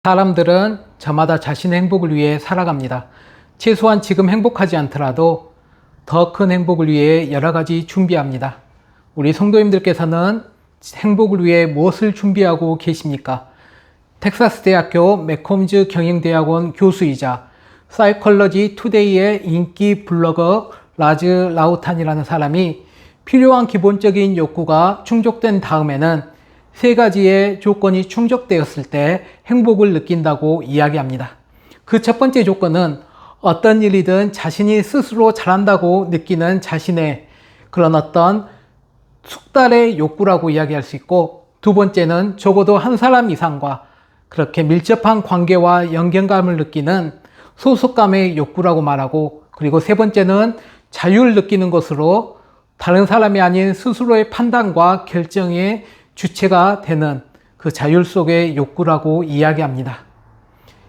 사람들은 저마다 자신의 행복을 위해 살아갑니다. 최소한 지금 행복하지 않더라도 더 큰 행복을 위해 여러 가지 준비합니다. 우리 성도님들께서는 행복을 위해 무엇을 준비하고 계십니까? 텍사스 대학교 맥홈즈 경영대학원 교수이자 사이컬러지 투데이의 인기 블로거 라즈 라우탄이라는 사람이 필요한 기본적인 욕구가 충족된 다음에는 세 가지의 조건이 충족되었을 때 행복을 느낀다고 이야기합니다. 그 첫 번째 조건은 어떤 일이든 자신이 스스로 잘한다고 느끼는 자신의 그런 어떤 숙달의 욕구라고 이야기할 수 있고, 두 번째는 적어도 한 사람 이상과 그렇게 밀접한 관계와 연결감을 느끼는 소속감의 욕구라고 말하고, 그리고 세 번째는 자유를 느끼는 것으로 다른 사람이 아닌 스스로의 판단과 결정의 주체가 되는 그 자율 속의 욕구라고 이야기합니다.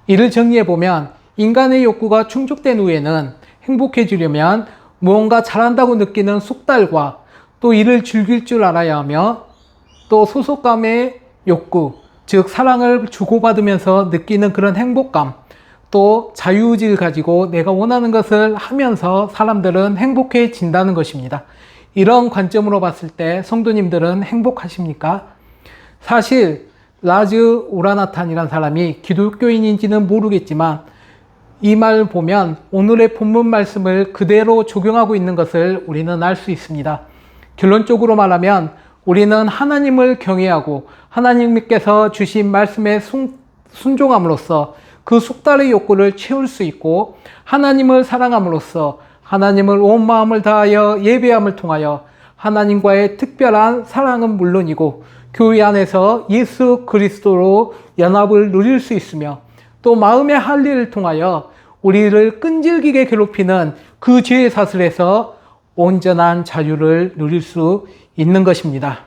이를 정리해보면 인간의 욕구가 충족된 후에는 행복해지려면 무언가 잘한다고 느끼는 숙달과 또 이를 즐길 줄 알아야 하며, 또 소속감의 욕구, 즉 사랑을 주고받으면서 느끼는 그런 행복감, 또 자유의지를 가지고 내가 원하는 것을 하면서 사람들은 행복해진다는 것입니다. 이런 관점으로 봤을 때 성도님들은 행복하십니까? 사실 라즈 오라나탄이라는 사람이 기독교인인지는 모르겠지만 이 말을 보면 오늘의 본문 말씀을 그대로 적용하고 있는 것을 우리는 알 수 있습니다. 결론적으로 말하면 우리는 하나님을 경외하고 하나님께서 주신 말씀에 순종함으로써 그 숙달의 욕구를 채울 수 있고, 하나님을 사랑함으로써 하나님을 온 마음을 다하여 예배함을 통하여 하나님과의 특별한 사랑은 물론이고 교회 안에서 예수 그리스도로 연합을 누릴 수 있으며, 또 마음의 할례를 통하여 우리를 끈질기게 괴롭히는 그 죄의 사슬에서 온전한 자유를 누릴 수 있는 것입니다.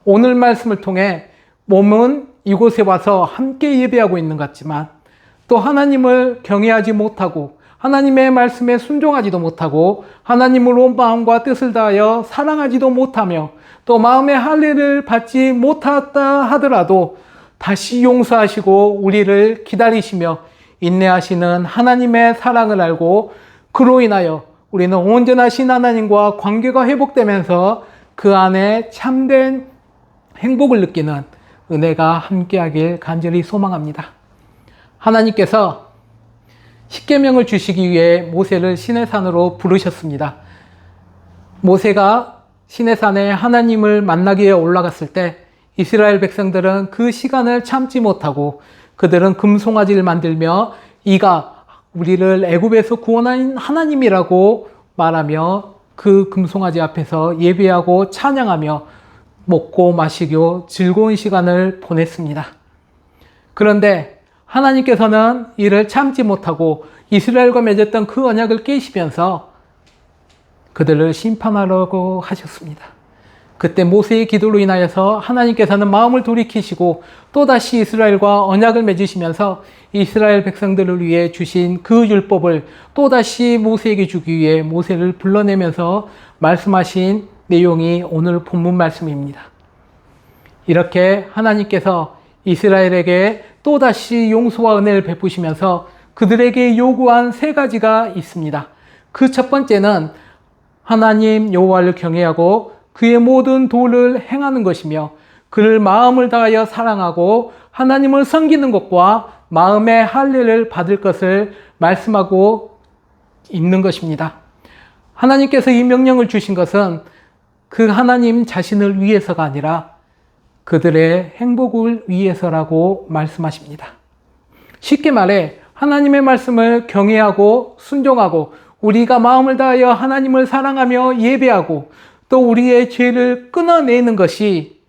오늘 말씀을 통해 몸은 이곳에 와서 함께 예배하고 있는 것 같지만 또 하나님을 경외하지 못하고 하나님의 말씀에 순종하지도 못하고 하나님을 온 마음과 뜻을 다하여 사랑하지도 못하며 또 마음의 할례를 받지 못했다 하더라도 다시 용서하시고 우리를 기다리시며 인내하시는 하나님의 사랑을 알고, 그로 인하여 우리는 온전하신 하나님과 관계가 회복되면서 그 안에 참된 행복을 느끼는 은혜가 함께하길 간절히 소망합니다. 하나님께서 십계명을 주시기 위해 모세를 시내산으로 부르셨습니다. 모세가 시내산에 하나님을 만나기 위해 올라갔을 때 이스라엘 백성들은 그 시간을 참지 못하고 그들은 금송아지를 만들며 이가 우리를 애굽에서 구원한 하나님이라고 말하며 그 금송아지 앞에서 예배하고 찬양하며 먹고 마시고 즐거운 시간을 보냈습니다. 그런데 하나님께서는 이를 참지 못하고 이스라엘과 맺었던 그 언약을 깨시면서 그들을 심판하려고 하셨습니다. 그때 모세의 기도로 인하여서 하나님께서는 마음을 돌이키시고 또다시 이스라엘과 언약을 맺으시면서 이스라엘 백성들을 위해 주신 그 율법을 또다시 모세에게 주기 위해 모세를 불러내면서 말씀하신 내용이 오늘 본문 말씀입니다. 이렇게 하나님께서 이스라엘에게 또다시 용서와 은혜를 베푸시면서 그들에게 요구한 세 가지가 있습니다. 그 첫 번째는 하나님 여호와를 경외하고 그의 모든 도를 행하는 것이며 그를 마음을 다하여 사랑하고 하나님을 섬기는 것과 마음의 할례를 받을 것을 말씀하고 있는 것입니다. 하나님께서 이 명령을 주신 것은 그 하나님 자신을 위해서가 아니라 그들의 행복을 위해서라고 말씀하십니다. 쉽게 말해 하나님의 말씀을 경외하고 순종하고 우리가 마음을 다하여 하나님을 사랑하며 예배하고 또 우리의 죄를 끊어내는 것이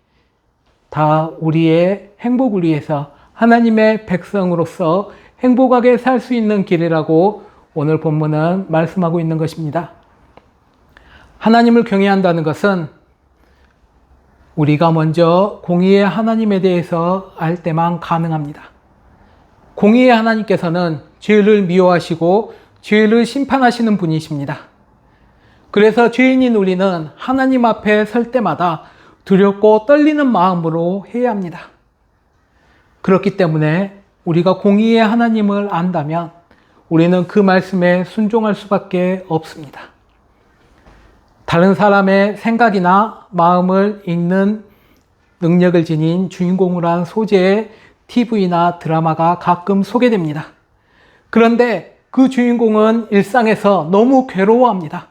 다 우리의 행복을 위해서 하나님의 백성으로서 행복하게 살 수 있는 길이라고 오늘 본문은 말씀하고 있는 것입니다. 하나님을 경외한다는 것은 우리가 먼저 공의의 하나님에 대해서 알 때만 가능합니다. 공의의 하나님께서는 죄를 미워하시고 죄를 심판하시는 분이십니다. 그래서 죄인인 우리는 하나님 앞에 설 때마다 두렵고 떨리는 마음으로 해야 합니다. 그렇기 때문에 우리가 공의의 하나님을 안다면 우리는 그 말씀에 순종할 수밖에 없습니다. 다른 사람의 생각이나 마음을 읽는 능력을 지닌 주인공을 한 소재의 TV나 드라마가 가끔 소개됩니다. 그런데 그 주인공은 일상에서 너무 괴로워합니다.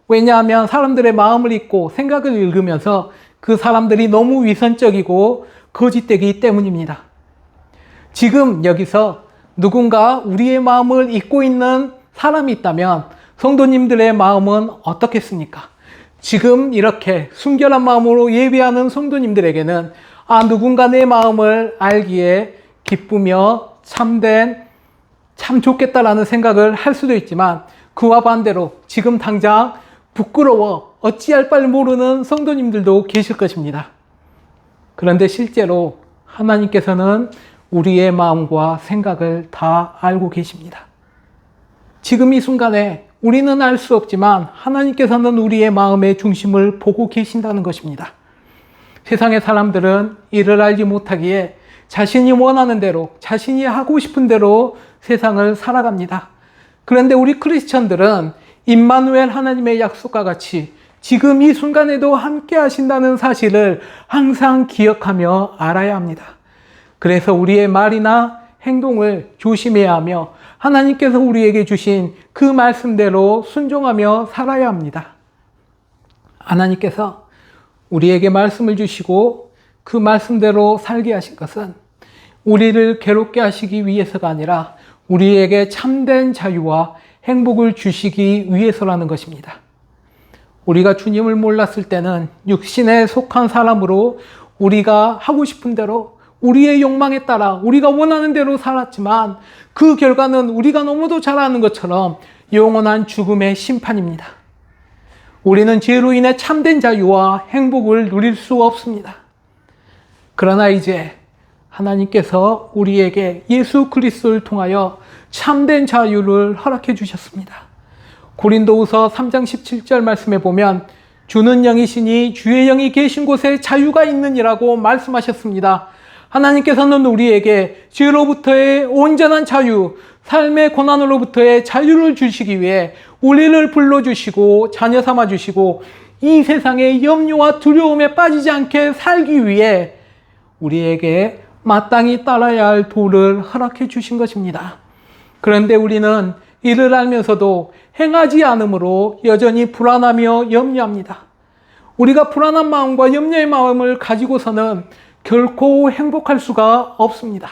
왜냐하면 사람들의 마음을 읽고 생각을 읽으면서 그 사람들이 너무 위선적이고 거짓되기 때문입니다. 지금 여기서 누군가 우리의 마음을 읽고 있는 사람이 있다면 성도님들의 마음은 어떻겠습니까? 지금 이렇게 순결한 마음으로 예배하는 성도님들에게는 누군가 내 마음을 알기에 기쁘며 참 좋겠다라는 생각을 할 수도 있지만 그와 반대로 지금 당장 부끄러워 어찌할 바를 모르는 성도님들도 계실 것입니다. 그런데 실제로 하나님께서는 우리의 마음과 생각을 다 알고 계십니다. 지금 이 순간에 우리는 알 수 없지만 하나님께서는 우리의 마음의 중심을 보고 계신다는 것입니다. 세상의 사람들은 이를 알지 못하기에 자신이 원하는 대로, 자신이 하고 싶은 대로 세상을 살아갑니다. 그런데 우리 크리스천들은 임마누엘 하나님의 약속과 같이 지금 이 순간에도 함께 하신다는 사실을 항상 기억하며 알아야 합니다. 그래서 우리의 말이나 행동을 조심해야 하며 하나님께서 우리에게 주신 그 말씀대로 순종하며 살아야 합니다. 하나님께서 우리에게 말씀을 주시고 그 말씀대로 살게 하신 것은 우리를 괴롭게 하시기 위해서가 아니라 우리에게 참된 자유와 행복을 주시기 위해서라는 것입니다. 우리가 주님을 몰랐을 때는 육신에 속한 사람으로 우리가 하고 싶은 대로 우리의 욕망에 따라 우리가 원하는 대로 살았지만 그 결과는 우리가 너무도 잘 아는 것처럼 영원한 죽음의 심판입니다. 우리는 죄로 인해 참된 자유와 행복을 누릴 수 없습니다. 그러나 이제 하나님께서 우리에게 예수 그리스도를 통하여 참된 자유를 허락해 주셨습니다. 고린도후서 3장 17절 말씀에 보면 주는 영이시니 주의 영이 계신 곳에 자유가 있느니라고 말씀하셨습니다. 하나님께서는 우리에게 죄로부터의 온전한 자유, 삶의 고난으로부터의 자유를 주시기 위해 우리를 불러주시고 자녀 삼아주시고 이 세상의 염려와 두려움에 빠지지 않게 살기 위해 우리에게 마땅히 따라야 할 도를 허락해 주신 것입니다. 그런데 우리는 이를 알면서도 행하지 않으므로 여전히 불안하며 염려합니다. 우리가 불안한 마음과 염려의 마음을 가지고서는 결코 행복할 수가 없습니다.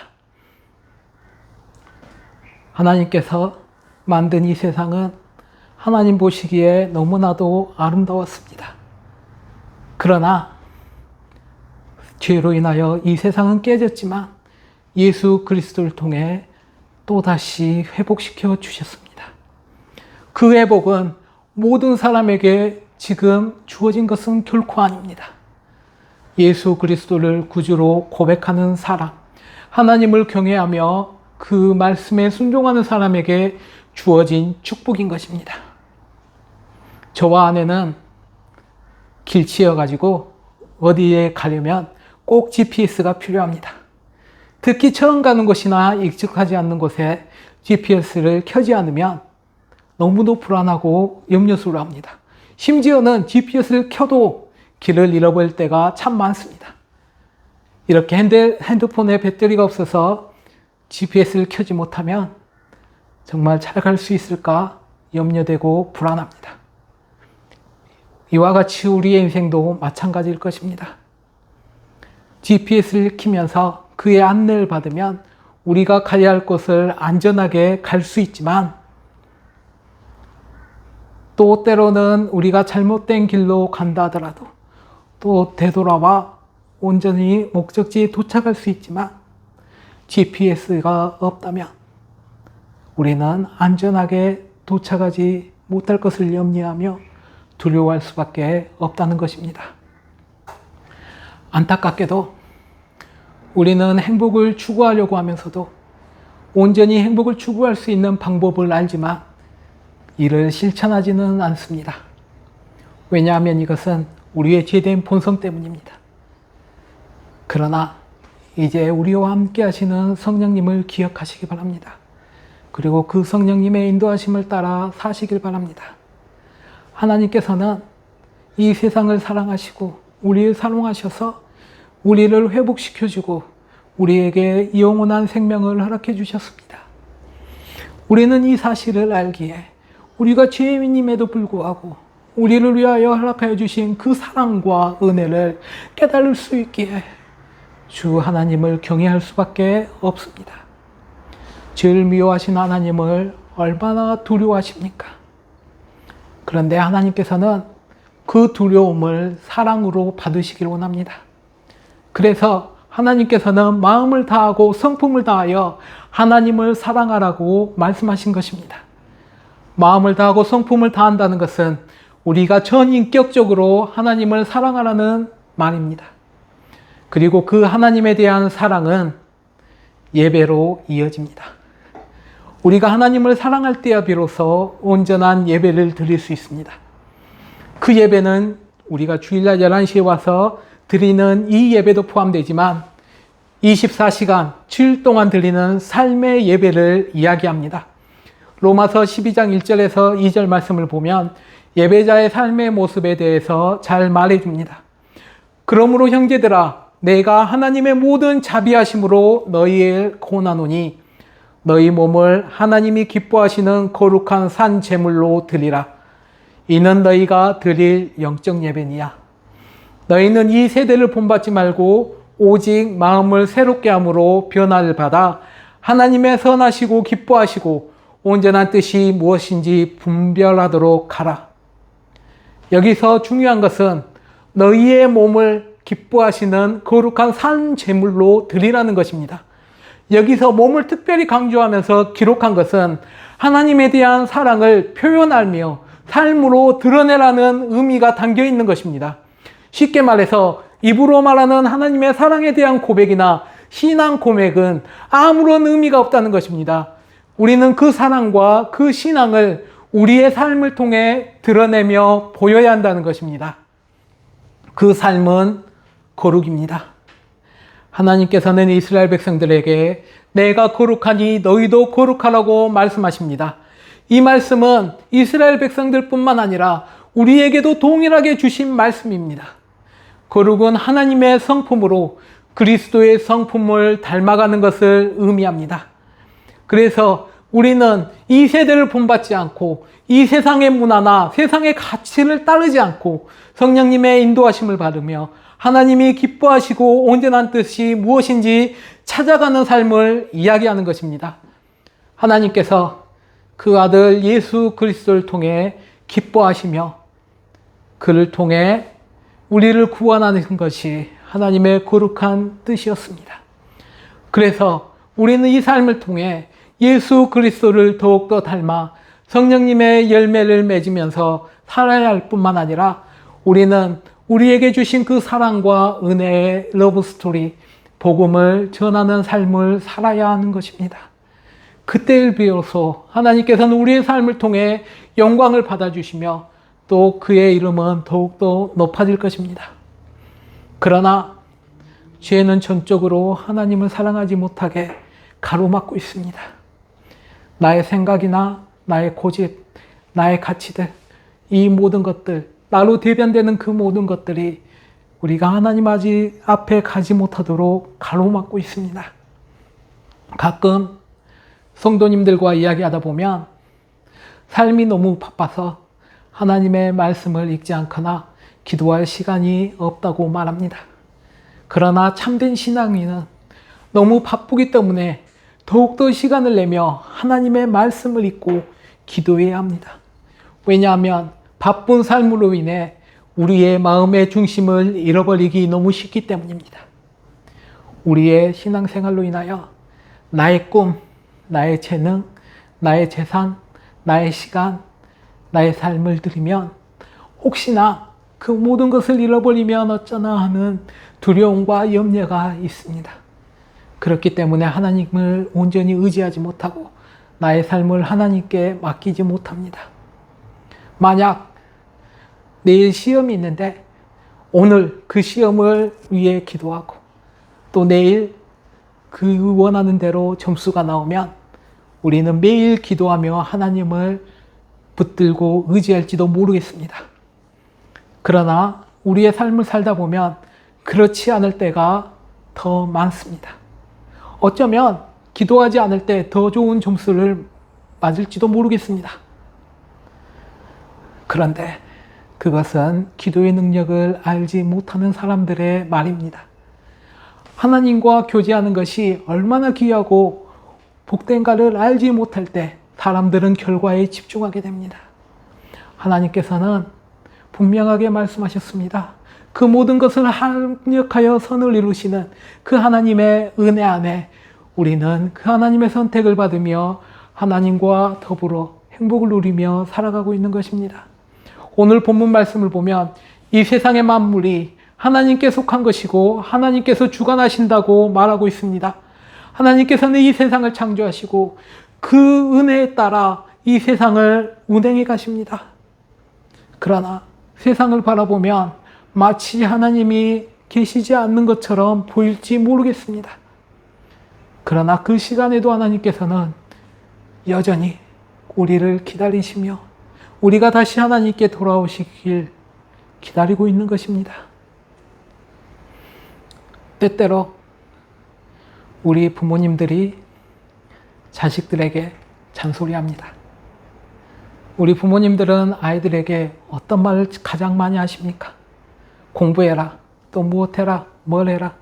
하나님께서 만든 이 세상은 하나님 보시기에 너무나도 아름다웠습니다. 그러나 죄로 인하여 이 세상은 깨졌지만 예수 그리스도를 통해 또다시 회복시켜 주셨습니다. 그 회복은 모든 사람에게 지금 주어진 것은 결코 아닙니다. 예수 그리스도를 구주로 고백하는 사람, 하나님을 경외하며 그 말씀에 순종하는 사람에게 주어진 축복인 것입니다. 저와 아내는 길치여가지고 어디에 가려면 꼭 GPS가 필요합니다. 특히 처음 가는 곳이나 익숙하지 않는 곳에 GPS를 켜지 않으면 너무도 불안하고 염려스러워합니다. 심지어는 GPS를 켜도 길을 잃어버릴 때가 참 많습니다. 이렇게 핸드폰에 배터리가 없어서 GPS를 켜지 못하면 정말 잘 갈 수 있을까 염려되고 불안합니다. 이와 같이 우리의 인생도 마찬가지일 것입니다. GPS를 켜면서 그의 안내를 받으면 우리가 가야 할 곳을 안전하게 갈 수 있지만 또 때로는 우리가 잘못된 길로 간다 하더라도 또 되돌아와 온전히 목적지에 도착할 수 있지만 GPS가 없다면 우리는 안전하게 도착하지 못할 것을 염려하며 두려워할 수밖에 없다는 것입니다. 안타깝게도 우리는 행복을 추구하려고 하면서도 온전히 행복을 추구할 수 있는 방법을 알지만 이를 실천하지는 않습니다. 왜냐하면 이것은 우리의 죄된 본성 때문입니다. 그러나 이제 우리와 함께 하시는 성령님을 기억하시기 바랍니다. 그리고 그 성령님의 인도하심을 따라 사시길 바랍니다. 하나님께서는 이 세상을 사랑하시고 우리를 사랑하셔서 우리를 회복시켜주고 우리에게 영원한 생명을 허락해 주셨습니다. 우리는 이 사실을 알기에 우리가 죄인임에도 불구하고 우리를 위하여 허락하여 주신 그 사랑과 은혜를 깨달을 수 있기에 주 하나님을 경외할 수밖에 없습니다. 죄를 미워하신 하나님을 얼마나 두려워하십니까? 그런데 하나님께서는 그 두려움을 사랑으로 받으시길 원합니다. 그래서 하나님께서는 마음을 다하고 성품을 다하여 하나님을 사랑하라고 말씀하신 것입니다. 마음을 다하고 성품을 다한다는 것은 우리가 전인격적으로 하나님을 사랑하라는 말입니다. 그리고 그 하나님에 대한 사랑은 예배로 이어집니다. 우리가 하나님을 사랑할 때야 비로소 온전한 예배를 드릴 수 있습니다. 그 예배는 우리가 주일날 11시에 와서 드리는 이 예배도 포함되지만 24시간 주일 동안 드리는 삶의 예배를 이야기합니다. 로마서 12장 1절에서 2절 말씀을 보면 예배자의 삶의 모습에 대해서 잘 말해줍니다. 그러므로 형제들아 내가 하나님의 모든 자비하심으로 너희를 권하노니 너희 몸을 하나님이 기뻐하시는 거룩한 산 제물로 드리라. 이는 너희가 드릴 영적 예배니야. 너희는 이 세대를 본받지 말고 오직 마음을 새롭게 함으로 변화를 받아 하나님의 선하시고 기뻐하시고 온전한 뜻이 무엇인지 분별하도록 하라. 여기서 중요한 것은 너희의 몸을 기뻐하시는 거룩한 산 제물로 드리라는 것입니다. 여기서 몸을 특별히 강조하면서 기록한 것은 하나님에 대한 사랑을 표현하며 삶으로 드러내라는 의미가 담겨 있는 것입니다. 쉽게 말해서 입으로 말하는 하나님의 사랑에 대한 고백이나 신앙 고백은 아무런 의미가 없다는 것입니다. 우리는 그 사랑과 그 신앙을 우리의 삶을 통해 드러내며 보여야 한다는 것입니다. 그 삶은 거룩입니다. 하나님께서는 이스라엘 백성들에게 내가 거룩하니 너희도 거룩하라고 말씀하십니다. 이 말씀은 이스라엘 백성들뿐만 아니라 우리에게도 동일하게 주신 말씀입니다. 거룩은 하나님의 성품으로 그리스도의 성품을 닮아가는 것을 의미합니다. 그래서 우리는 이 세대를 본받지 않고 이 세상의 문화나 세상의 가치를 따르지 않고 성령님의 인도하심을 받으며 하나님이 기뻐하시고 온전한 뜻이 무엇인지 찾아가는 삶을 이야기하는 것입니다. 하나님께서 그 아들 예수 그리스도를 통해 기뻐하시며 그를 통해 우리를 구원하는 것이 하나님의 거룩한 뜻이었습니다. 그래서 우리는 이 삶을 통해 예수 그리스도를 더욱더 닮아 성령님의 열매를 맺으면서 살아야 할 뿐만 아니라 우리는 우리에게 주신 그 사랑과 은혜의 러브 스토리, 복음을 전하는 삶을 살아야 하는 것입니다. 그때를 비로소 하나님께서는 우리의 삶을 통해 영광을 받아주시며 또 그의 이름은 더욱더 높아질 것입니다. 그러나 죄는 전적으로 하나님을 사랑하지 못하게 가로막고 있습니다. 나의 생각이나 나의 고집, 나의 가치들, 이 모든 것들, 나로 대변되는 그 모든 것들이 우리가 하나님 앞에 가지 못하도록 가로막고 있습니다. 가끔 성도님들과 이야기하다 보면 삶이 너무 바빠서 하나님의 말씀을 읽지 않거나 기도할 시간이 없다고 말합니다. 그러나 참된 신앙인은 너무 바쁘기 때문에 더욱더 시간을 내며 하나님의 말씀을 읽고 기도해야 합니다. 왜냐하면 바쁜 삶으로 인해 우리의 마음의 중심을 잃어버리기 너무 쉽기 때문입니다. 우리의 신앙생활로 인하여 나의 꿈, 나의 재능, 나의 재산, 나의 시간, 나의 삶을 들이면 혹시나 그 모든 것을 잃어버리면 어쩌나 하는 두려움과 염려가 있습니다. 그렇기 때문에 하나님을 온전히 의지하지 못하고 나의 삶을 하나님께 맡기지 못합니다. 만약 내일 시험이 있는데 오늘 그 시험을 위해 기도하고 또 내일 그 원하는 대로 점수가 나오면 우리는 매일 기도하며 하나님을 붙들고 의지할지도 모르겠습니다. 그러나 우리의 삶을 살다 보면 그렇지 않을 때가 더 많습니다. 어쩌면 기도하지 않을 때 더 좋은 점수를 맞을지도 모르겠습니다. 그런데 그것은 기도의 능력을 알지 못하는 사람들의 말입니다. 하나님과 교제하는 것이 얼마나 귀하고 복된가를 알지 못할 때 사람들은 결과에 집중하게 됩니다. 하나님께서는 분명하게 말씀하셨습니다. 그 모든 것을 합력하여 선을 이루시는 그 하나님의 은혜 안에 우리는 그 하나님의 선택을 받으며 하나님과 더불어 행복을 누리며 살아가고 있는 것입니다. 오늘 본문 말씀을 보면 이 세상의 만물이 하나님께 속한 것이고 하나님께서 주관하신다고 말하고 있습니다. 하나님께서는 이 세상을 창조하시고 그 은혜에 따라 이 세상을 운행해 가십니다. 그러나 세상을 바라보면 마치 하나님이 계시지 않는 것처럼 보일지 모르겠습니다. 그러나 그 시간에도 하나님께서는 여전히 우리를 기다리시며 우리가 다시 하나님께 돌아오시길 기다리고 있는 것입니다. 때때로 우리 부모님들이 자식들에게 잔소리합니다. 우리 부모님들은 아이들에게 어떤 말을 가장 많이 하십니까? 공부해라, 또 무엇해라, 뭘 해라.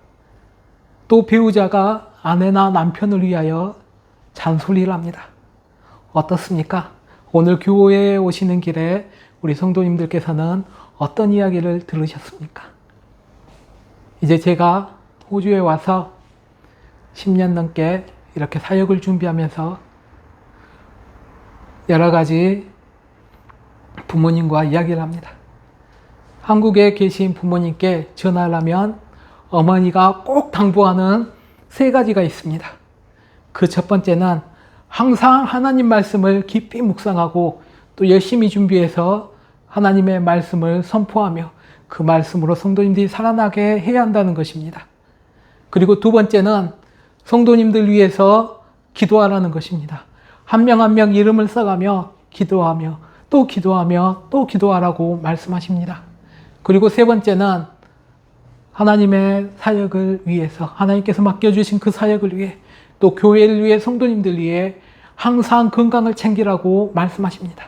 또 배우자가 아내나 남편을 위하여 잔소리를 합니다. 어떻습니까? 오늘 교회에 오시는 길에 우리 성도님들께서는 어떤 이야기를 들으셨습니까? 이제 제가 호주에 와서 10년 넘게 이렇게 사역을 준비하면서 여러 가지 부모님과 이야기를 합니다. 한국에 계신 부모님께 전화를 하면 어머니가 꼭 당부하는 3가지가 있습니다. 그 첫 번째는 항상 하나님 말씀을 깊이 묵상하고 또 열심히 준비해서 하나님의 말씀을 선포하며 그 말씀으로 성도님들이 살아나게 해야 한다는 것입니다. 그리고 두 번째는 성도님들 위해서 기도하라는 것입니다. 한 명 한 명 이름을 써가며 기도하며 또 기도하며 또 기도하라고 말씀하십니다. 그리고 세 번째는 하나님의 사역을 위해서 하나님께서 맡겨주신 그 사역을 위해 또 교회를 위해 성도님들 위해 항상 건강을 챙기라고 말씀하십니다.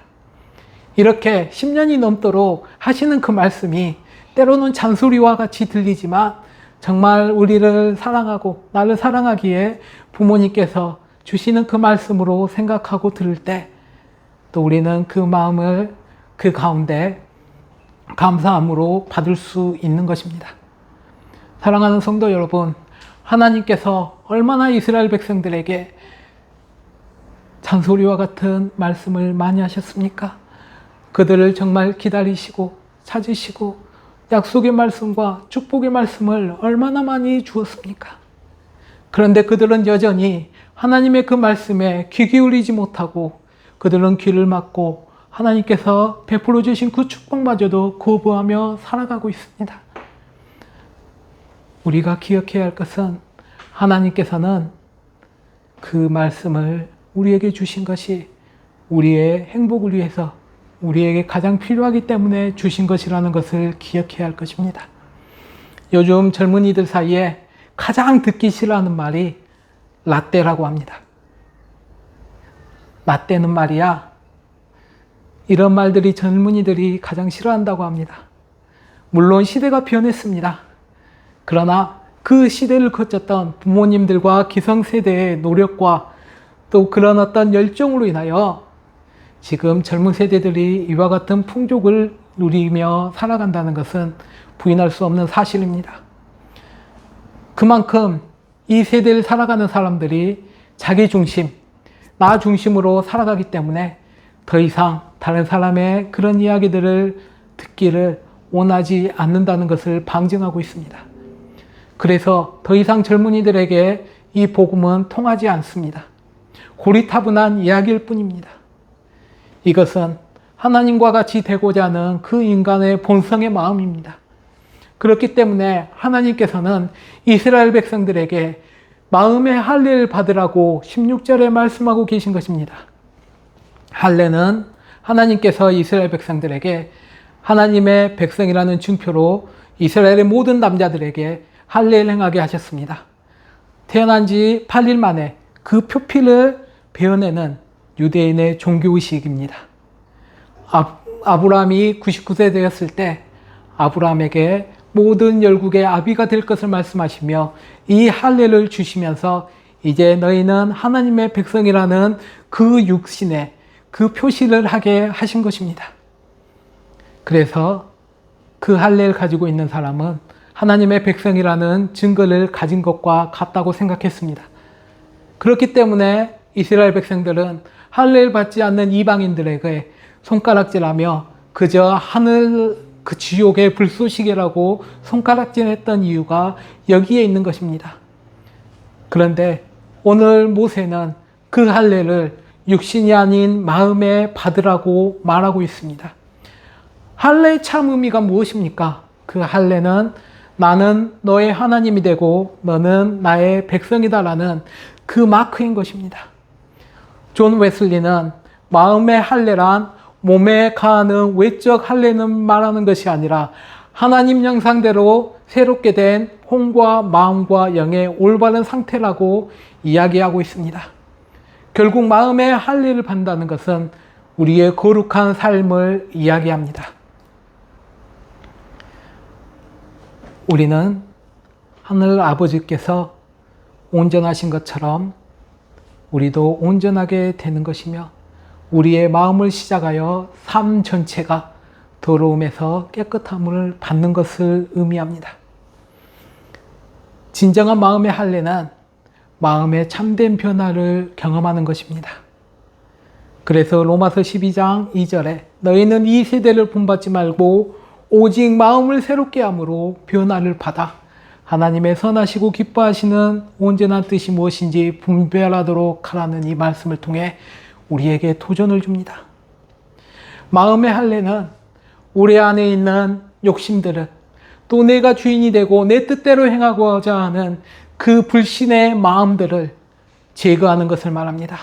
이렇게 10년이 넘도록 하시는 그 말씀이 때로는 잔소리와 같이 들리지만 정말 우리를 사랑하고 나를 사랑하기에 부모님께서 주시는 그 말씀으로 생각하고 들을 때 또 우리는 그 마음을 그 가운데 감사함으로 받을 수 있는 것입니다. 사랑하는 성도 여러분, 하나님께서 얼마나 이스라엘 백성들에게 잔소리와 같은 말씀을 많이 하셨습니까? 그들을 정말 기다리시고 찾으시고 약속의 말씀과 축복의 말씀을 얼마나 많이 주었습니까? 그런데 그들은 여전히 하나님의 그 말씀에 귀 기울이지 못하고 그들은 귀를 막고 하나님께서 베풀어 주신 그 축복마저도 거부하며 살아가고 있습니다. 우리가 기억해야 할 것은 하나님께서는 그 말씀을 우리에게 주신 것이 우리의 행복을 위해서 우리에게 가장 필요하기 때문에 주신 것이라는 것을 기억해야 할 것입니다. 요즘 젊은이들 사이에 가장 듣기 싫어하는 말이 라떼라고 합니다. 라떼는 말이야. 이런 말들이 젊은이들이 가장 싫어한다고 합니다. 물론 시대가 변했습니다. 그러나 그 시대를 거쳤던 부모님들과 기성세대의 노력과 또 그런 어떤 열정으로 인하여 지금 젊은 세대들이 이와 같은 풍족을 누리며 살아간다는 것은 부인할 수 없는 사실입니다. 그만큼 이 세대를 살아가는 사람들이 자기 중심, 나 중심으로 살아가기 때문에 더 이상 다른 사람의 그런 이야기들을 듣기를 원하지 않는다는 것을 방증하고 있습니다. 그래서 더 이상 젊은이들에게 이 복음은 통하지 않습니다. 고리타분한 이야기일 뿐입니다. 이것은 하나님과 같이 되고자 하는 그 인간의 본성의 마음입니다. 그렇기 때문에 하나님께서는 이스라엘 백성들에게 마음의 할례를 받으라고 16절에 말씀하고 계신 것입니다. 할례는 하나님께서 이스라엘 백성들에게 하나님의 백성이라는 증표로 이스라엘의 모든 남자들에게 할례를 행하게 하셨습니다. 태어난 지 8일 만에 그 표피를 베어내는 유대인의 종교의식입니다. 아브라함이 99세 되었을 때 아브라함에게 모든 열국의 아비가 될 것을 말씀하시며 이 할례를 주시면서 이제 너희는 하나님의 백성이라는 그 육신에 그 표시를 하게 하신 것입니다. 그래서 그 할례를 가지고 있는 사람은 하나님의 백성이라는 증거를 가진 것과 같다고 생각했습니다. 그렇기 때문에 이스라엘 백성들은 할례를 받지 않는 이방인들에게 손가락질하며 그저 하늘 그 지옥의 불쏘시개라고 손가락질했던 이유가 여기에 있는 것입니다. 그런데 오늘 모세는 그 할례를 육신이 아닌 마음에 받으라고 말하고 있습니다. 할례의 참 의미가 무엇입니까? 그 할례는 나는 너의 하나님이 되고 너는 나의 백성이다라는 그 마크인 것입니다. 존 웨슬리는 마음의 할례란 몸에 가하는 외적 할례는 말하는 것이 아니라 하나님 형상대로 새롭게 된 혼과 마음과 영의 올바른 상태라고 이야기하고 있습니다. 결국 마음의 할례를 받는다는 것은 우리의 거룩한 삶을 이야기합니다. 우리는 하늘 아버지께서 온전하신 것처럼 우리도 온전하게 되는 것이며 우리의 마음을 시작하여 삶 전체가 더러움에서 깨끗함을 받는 것을 의미합니다. 진정한 마음의 할례는 마음의 참된 변화를 경험하는 것입니다. 그래서 로마서 12장 2절에 너희는 이 세대를 본받지 말고 오직 마음을 새롭게 함으로 변화를 받아 하나님의 선하시고 기뻐하시는 온전한 뜻이 무엇인지 분별하도록 하라는 이 말씀을 통해 우리에게 도전을 줍니다. 마음의 할례는 우리 안에 있는 욕심들을 또 내가 주인이 되고 내 뜻대로 행하고자 하는 그 불신의 마음들을 제거하는 것을 말합니다.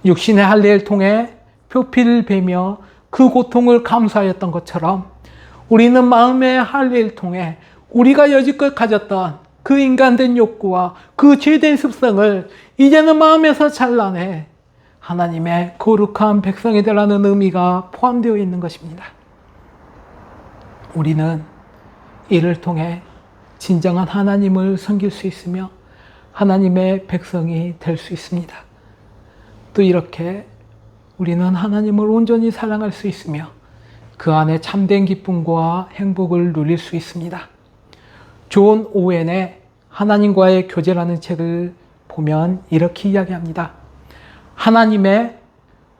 육신의 할례를 통해 표피를 베며 그 고통을 감수하였던 것처럼 우리는 마음의 할례를 통해 우리가 여지껏 가졌던 그 인간된 욕구와 그 죄된 습성을 이제는 마음에서 잘라내 하나님의 거룩한 백성이 되라는 의미가 포함되어 있는 것입니다. 우리는 이를 통해 진정한 하나님을 섬길 수 있으며 하나님의 백성이 될 수 있습니다. 또 이렇게 우리는 하나님을 온전히 사랑할 수 있으며 그 안에 참된 기쁨과 행복을 누릴 수 있습니다. 존 오웬의 하나님과의 교제라는 책을 보면 이렇게 이야기합니다. 하나님의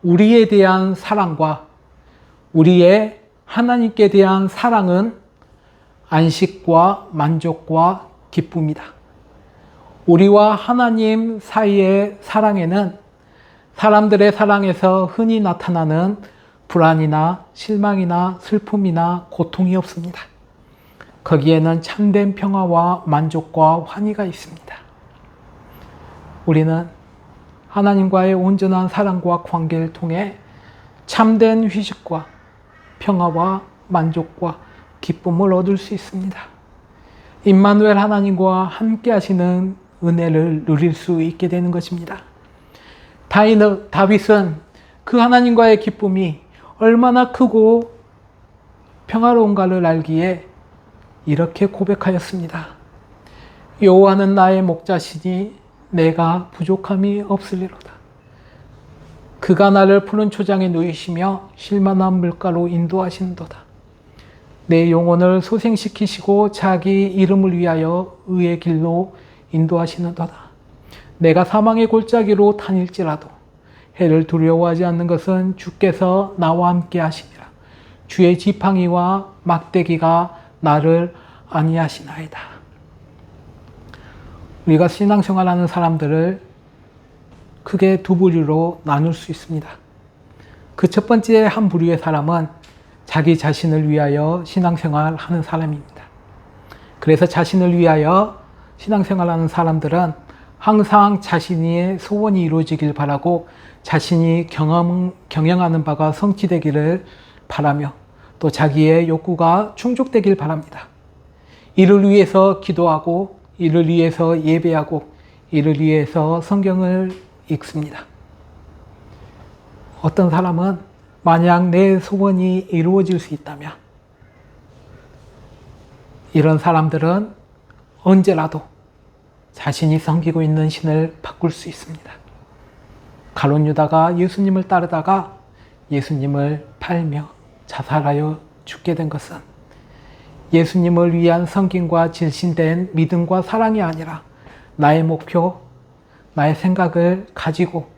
우리에 대한 사랑과 우리의 하나님께 대한 사랑은 안식과 만족과 기쁨이다. 우리와 하나님 사이의 사랑에는 사람들의 사랑에서 흔히 나타나는 불안이나 실망이나 슬픔이나 고통이 없습니다. 거기에는 참된 평화와 만족과 환희가 있습니다. 우리는 하나님과의 온전한 사랑과 관계를 통해 참된 휴식과 평화와 만족과 기쁨을 얻을 수 있습니다. 임마누엘 하나님과 함께 하시는 은혜를 누릴 수 있게 되는 것입니다. 다윗은 그 하나님과의 기쁨이 얼마나 크고 평화로운가를 알기에 이렇게 고백하였습니다. 여호와는 나의 목자시니 내가 부족함이 없으리로다. 그가 나를 푸른 초장에 누이시며 쉴만한 물가로 인도하시는도다. 내 영혼을 소생시키시고 자기 이름을 위하여 의의 길로 인도하시는도다. 내가 사망의 골짜기로 다닐지라도 해를 두려워하지 않는 것은 주께서 나와 함께 하시니라. 주의 지팡이와 막대기가 나를 안위하시나이다. 우리가 신앙생활하는 사람들을 크게 두 부류로 나눌 수 있습니다. 그 첫 번째 한 부류의 사람은 자기 자신을 위하여 신앙생활하는 사람입니다. 그래서 자신을 위하여 신앙생활하는 사람들은 항상 자신의 소원이 이루어지길 바라고 자신이 경영하는 바가 성취되기를 바라며 또 자기의 욕구가 충족되길 바랍니다. 이를 위해서 기도하고 이를 위해서 예배하고 이를 위해서 성경을 읽습니다. 어떤 사람은 만약 내 소원이 이루어질 수 있다면 이런 사람들은 언제라도 자신이 섬기고 있는 신을 바꿀 수 있습니다. 가룟 유다가 예수님을 따르다가 예수님을 팔며 자살하여 죽게 된 것은 예수님을 위한 섬김과 질신된 믿음과 사랑이 아니라 나의 목표, 나의 생각을 가지고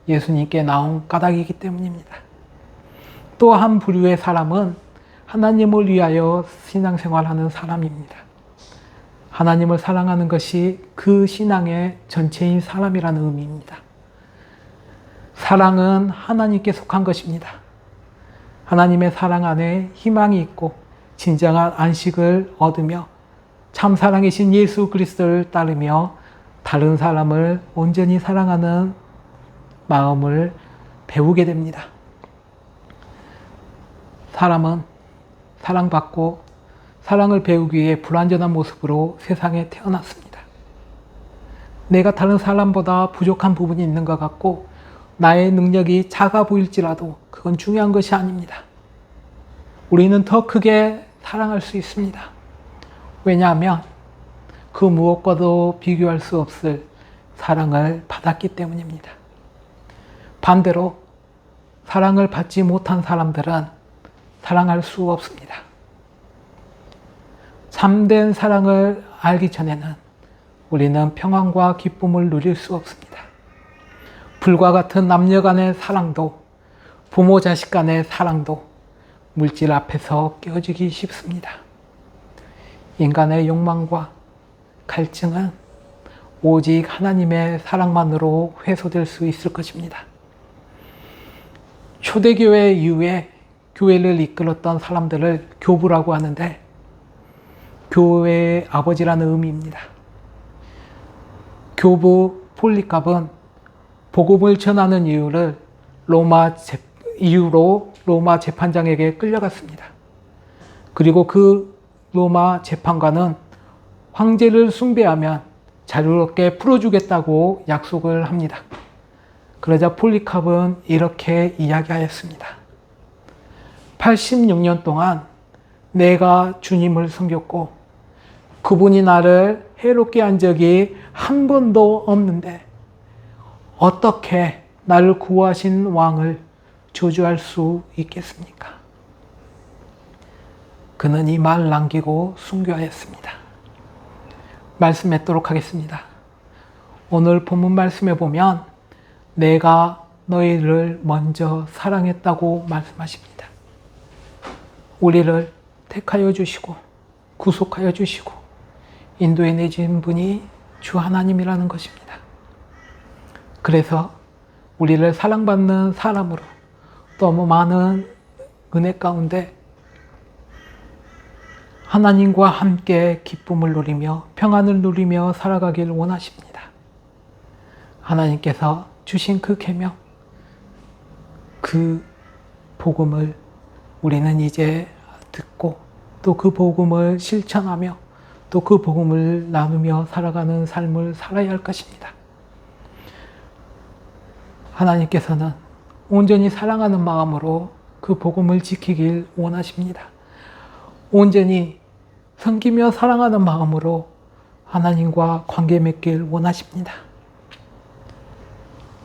예수님께 나온 까닭이기 때문입니다. 또 한 부류의 사람은 하나님을 위하여 신앙생활하는 사람입니다. 하나님을 사랑하는 것이 그 신앙의 전체인 사람이라는 의미입니다. 사랑은 하나님께 속한 것입니다. 하나님의 사랑 안에 희망이 있고 진정한 안식을 얻으며 참 사랑이신 예수 그리스도를 따르며 다른 사람을 온전히 사랑하는 마음을 배우게 됩니다. 사람은 사랑받고 사랑을 배우기 위해 불완전한 모습으로 세상에 태어났습니다. 내가 다른 사람보다 부족한 부분이 있는 것 같고 나의 능력이 작아 보일지라도 그건 중요한 것이 아닙니다. 우리는 더 크게 사랑할 수 있습니다. 왜냐하면 그 무엇과도 비교할 수 없을 사랑을 받았기 때문입니다. 반대로 사랑을 받지 못한 사람들은 사랑할 수 없습니다. 참된 사랑을 알기 전에는 우리는 평안과 기쁨을 누릴 수 없습니다. 불과 같은 남녀 간의 사랑도 부모 자식 간의 사랑도 물질 앞에서 깨어지기 쉽습니다. 인간의 욕망과 갈증은 오직 하나님의 사랑만으로 해소될 수 있을 것입니다. 초대교회 이후에 교회를 이끌었던 사람들을 교부라고 하는데 교회의 아버지라는 의미입니다. 교부 폴리캅은 복음을 전하는 이유로 로마 재판장에게 끌려갔습니다. 그리고 그 로마 재판관은 황제를 숭배하면 자유롭게 풀어주겠다고 약속을 합니다. 그러자 폴리캅은 이렇게 이야기하였습니다. 86년 동안 내가 주님을 섬겼고 그분이 나를 해롭게 한 적이 한 번도 없는데 어떻게 나를 구하신 왕을 저주할 수 있겠습니까? 그는 이 말 남기고 순교하였습니다. 말씀 맺도록 하겠습니다. 오늘 본문 말씀에 보면 내가 너희를 먼저 사랑했다고 말씀하십니다. 우리를 택하여 주시고 구속하여 주시고 인도해 내신 분이 주 하나님이라는 것입니다. 그래서 우리를 사랑받는 사람으로 너무 많은 은혜 가운데 하나님과 함께 기쁨을 누리며 평안을 누리며 살아가길 원하십니다. 하나님께서 주신 그 계명, 그 복음을 우리는 이제 듣고 또 그 복음을 실천하며 또 그 복음을 나누며 살아가는 삶을 살아야 할 것입니다. 하나님께서는 온전히 사랑하는 마음으로 그 복음을 지키길 원하십니다. 온전히 섬기며 사랑하는 마음으로 하나님과 관계 맺길 원하십니다.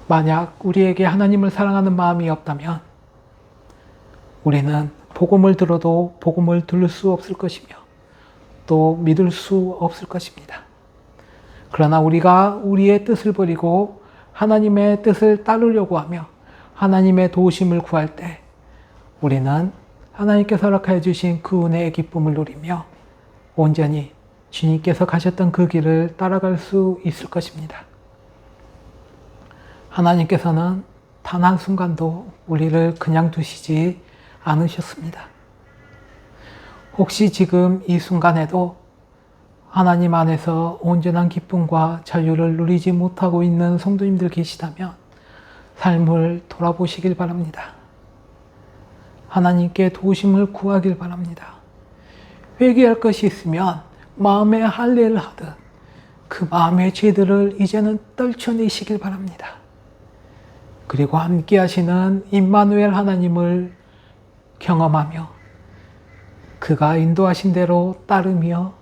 만약 우리에게 하나님을 사랑하는 마음이 없다면 우리는 복음을 들어도 복음을 들을 수 없을 것이며 또 믿을 수 없을 것입니다. 그러나 우리가 우리의 뜻을 버리고 하나님의 뜻을 따르려고 하며 하나님의 도우심을 구할 때 우리는 하나님께서 허락하여 주신 그 은혜의 기쁨을 누리며 온전히 주님께서 가셨던 그 길을 따라갈 수 있을 것입니다. 하나님께서는 단 한순간도 우리를 그냥 두시지 않으셨습니다. 혹시 지금 이 순간에도 하나님 안에서 온전한 기쁨과 자유를 누리지 못하고 있는 성도님들 계시다면 삶을 돌아보시길 바랍니다. 하나님께 도우심을 구하길 바랍니다. 회개할 것이 있으면 마음에 할례를 하듯 그 마음의 죄들을 이제는 떨쳐내시길 바랍니다. 그리고 함께 하시는 임마누엘 하나님을 경험하며 그가 인도하신 대로 따르며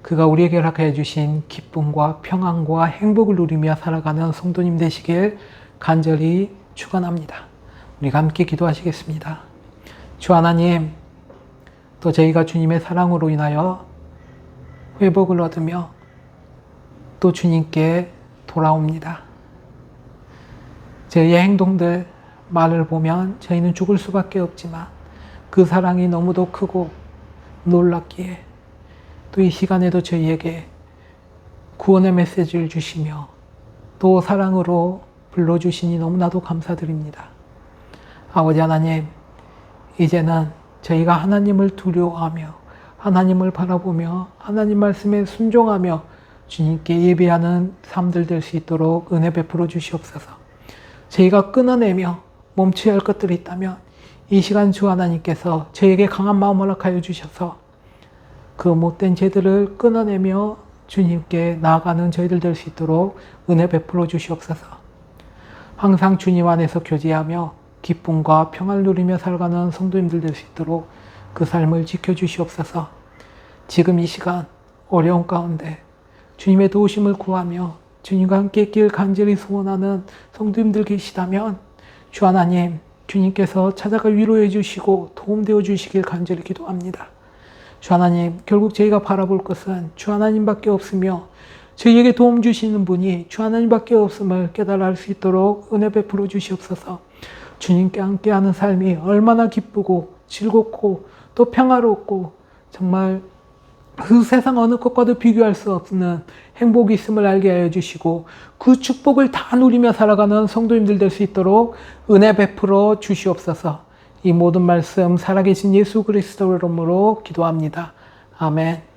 그가 우리에게 허락해 주신 기쁨과 평안과 행복을 누리며 살아가는 성도님 되시길 간절히 축원합니다. 우리가 함께 기도하시겠습니다. 주 하나님, 또 저희가 주님의 사랑으로 인하여 회복을 얻으며 또 주님께 돌아옵니다. 저희의 행동들, 말을 보면 저희는 죽을 수밖에 없지만 그 사랑이 너무도 크고 놀랍기에 또 이 시간에도 저희에게 구원의 메시지를 주시며 또 사랑으로 불러주시니 너무나도 감사드립니다. 아버지 하나님, 이제는 저희가 하나님을 두려워하며 하나님을 바라보며 하나님 말씀에 순종하며 주님께 예배하는 삶들 될 수 있도록 은혜 베풀어 주시옵소서. 저희가 끊어내며 멈춰야 할 것들이 있다면 이 시간 주 하나님께서 저에게 강한 마음 허락하여 주셔서 그 못된 죄들을 끊어내며 주님께 나아가는 저희들 될 수 있도록 은혜 베풀어 주시옵소서. 항상 주님 안에서 교제하며 기쁨과 평안을 누리며 살아가는 성도님들 될 수 있도록 그 삶을 지켜주시옵소서. 지금 이 시간 어려운 가운데 주님의 도우심을 구하며 주님과 함께 있길 간절히 소원하는 성도님들 계시다면 주 하나님, 주님께서 찾아가 위로해 주시고 도움되어 주시길 간절히 기도합니다. 주 하나님, 결국 저희가 바라볼 것은 주 하나님밖에 없으며 저희에게 도움 주시는 분이 주 하나님밖에 없음을 깨달아 알 수 있도록 은혜 베풀어 주시옵소서. 주님께 함께하는 삶이 얼마나 기쁘고 즐겁고 또 평화롭고 정말 그 세상 어느 것과도 비교할 수 없는 행복이 있음을 알게 하여 주시고 그 축복을 다 누리며 살아가는 성도님들 될 수 있도록 은혜 베풀어 주시옵소서. 이 모든 말씀 살아계신 예수 그리스도 이름으로 기도합니다. 아멘.